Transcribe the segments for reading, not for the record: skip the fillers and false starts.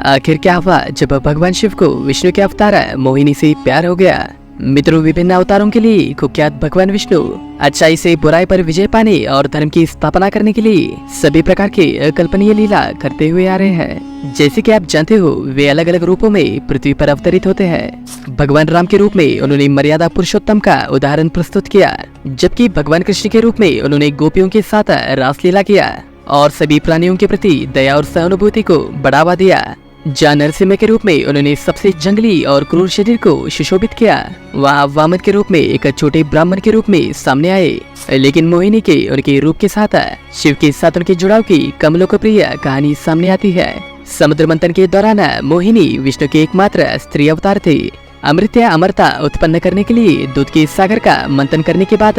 आखिर क्या हुआ जब भगवान शिव को विष्णु के अवतार मोहिनी से प्यार हो गया। मित्रों, विभिन्न अवतारों के लिए कुख्यात भगवान विष्णु अच्छाई से बुराई पर विजय पाने और धर्म की स्थापना करने के लिए सभी प्रकार के अकल्पनीय लीला करते हुए आ रहे हैं। जैसे कि आप जानते हो, वे अलग अलग रूपों में पृथ्वी पर अवतरित होते हैं। भगवान राम के रूप में उन्होंने मर्यादा पुरुषोत्तम का उदाहरण प्रस्तुत किया, जबकि भगवान कृष्ण के रूप में उन्होंने गोपियों के साथ रासलीला किया और सभी प्राणियों के प्रति दया और सहानुभूति को बढ़ावा दिया। जहाँ नरसिम्हा के रूप में उन्होंने सबसे जंगली और क्रूर शरीर को सुशोभित किया, वहाँ वामन के रूप में एक छोटे ब्राह्मण के रूप में सामने आए। लेकिन मोहिनी के उनके रूप के साथ शिव के साथ उनके जुड़ाव की कम लोकप्रिय कहानी सामने आती है। समुद्र मंथन के दौरान मोहिनी विष्णु के एकमात्र स्त्री अवतार थे। अमृत या अमरता उत्पन्न करने के लिए दूध के सागर का मंथन करने के बाद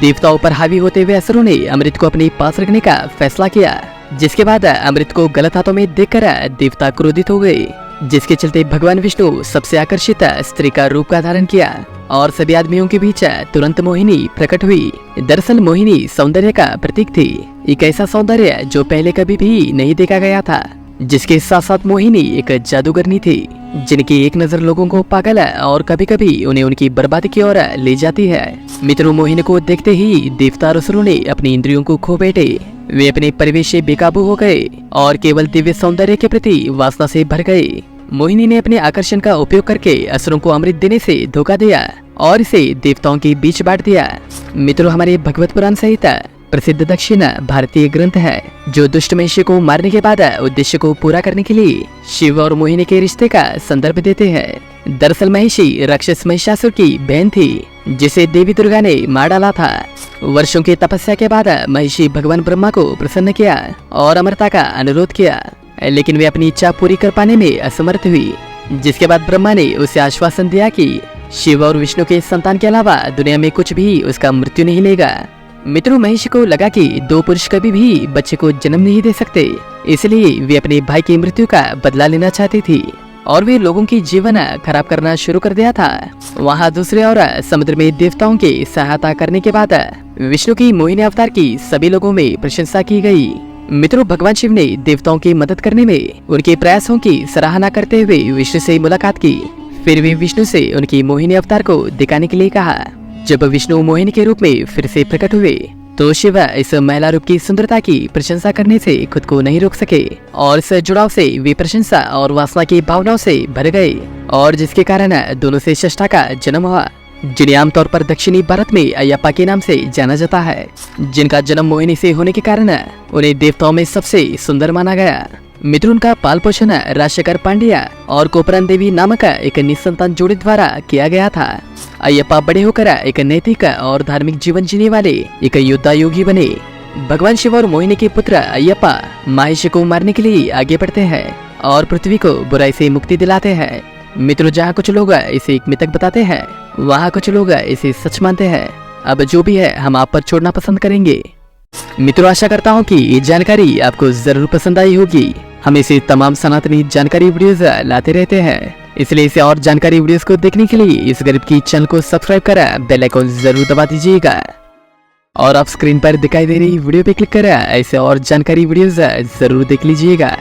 देवताओं पर हावी होते हुए असुरों ने अमृत को अपने पास रखने का फैसला किया, जिसके बाद अमृत को गलत हाथों में देखकर देवता क्रोधित हो गए, जिसके चलते भगवान विष्णु सबसे आकर्षित स्त्री का रूप का धारण किया और सभी आदमियों के बीच तुरंत मोहिनी प्रकट हुई। दरअसल मोहिनी सौंदर्य का प्रतीक थी, एक ऐसा सौंदर्य जो पहले कभी भी नहीं देखा गया था। जिसके साथ साथ मोहिनी एक जादूगरनी थी, जिनकी एक नजर लोगों को पागल और कभी कभी उन्हें उनकी बर्बादी की ओर ले जाती है। मित्रों, मोहिनी को देखते ही देवता और असुरों ने अपनी इंद्रियों को खो बैठे। वे अपने परिवेश से बेकाबू हो गए और केवल दिव्य सौंदर्य के प्रति वासना से भर गए। मोहिनी ने अपने आकर्षण का उपयोग करके असुरों को अमृत देने से धोखा दिया और इसे देवताओं के बीच बांट दिया। मित्रों, हमारे भगवत पुराण सहित प्रसिद्ध दक्षिण भारतीय ग्रंथ है, जो दुष्ट महिषी को मारने के बाद उद्देश्य को पूरा करने के लिए शिव और मोहिनी के रिश्ते का संदर्भ देते हैं। दरअसल महिषी राक्षस महिषासुर की बहन थी, जिसे देवी दुर्गा ने मार डाला था। वर्षों की तपस्या के बाद महिषी भगवान ब्रह्मा को प्रसन्न किया और अमरता का अनुरोध किया, लेकिन वे अपनी इच्छा पूरी कर पाने में असमर्थ हुई। जिसके बाद ब्रह्मा ने उसे आश्वासन दिया कि शिव और विष्णु के संतान के अलावा दुनिया में कुछ भी उसका मृत्यु नहीं लेगा। मित्रों, महिषी को लगा कि दो पुरुष कभी भी बच्चे को जन्म नहीं दे सकते, इसलिए वे अपने भाई की मृत्यु का बदला लेना चाहती थी और वे लोगों की जीवन खराब करना शुरू कर दिया था। वहाँ दूसरे ओर समुद्र में देवताओं की सहायता करने के बाद विष्णु की मोहिनी अवतार की सभी लोगों में प्रशंसा की गई। मित्रों, भगवान शिव ने देवताओं की मदद करने में उनके प्रयासों की सराहना करते हुए विष्णु से मुलाकात की। फिर वे विष्णु से उनकी मोहिनी अवतार को दिखाने के लिए कहा। जब विष्णु मोहिनी के रूप में फिर से प्रकट हुए तो शिव इस महिला रूप की सुंदरता की प्रशंसा करने से खुद को नहीं रोक सके और इस जुड़ाव से वे प्रशंसा और वासना की भावनाओं से भर गए और जिसके कारण दोनों से षष्ठा का जन्म हुआ, जिन्हें आमतौर पर दक्षिणी भारत में अयप्पा के नाम से जाना जाता है, जिनका जन्म मोहिनी से होने के कारण उन्हें देवताओं में सबसे सुंदर माना गया। मित्रों, उनका पाल पोषण राजशेखर पांड्या और कोपरन देवी नामक एक निसंतान जोड़ी द्वारा किया गया था। अयप्पा बड़े होकर एक नैतिक और धार्मिक जीवन जीने वाले एक योद्धा योगी बने। भगवान शिव और मोहिनी के पुत्र अयप्पा महिषी को मारने के लिए आगे बढ़ते हैं और पृथ्वी को बुराई से मुक्ति दिलाते हैं। मित्रों, जहाँ कुछ लोग इसे एक मिथक बताते हैं, वहाँ कुछ लोग इसे सच मानते हैं। अब जो भी है, हम आप पर छोड़ना पसंद करेंगे। मित्रों, आशा करता हूँ कि ये जानकारी आपको जरूर पसंद आई होगी। हम इसे तमाम सनातनी जानकारी वीडियोस लाते रहते हैं, इसलिए इसे और जानकारी वीडियोस को देखने के लिए इस गरीब की चैनल को सब्सक्राइब कर बेल आइकन जरूर दबा दीजिएगा और आप स्क्रीन पर दिखाई दे रही वीडियो पे क्लिक कर ऐसे और जानकारी वीडियोस जरूर देख लीजिएगा।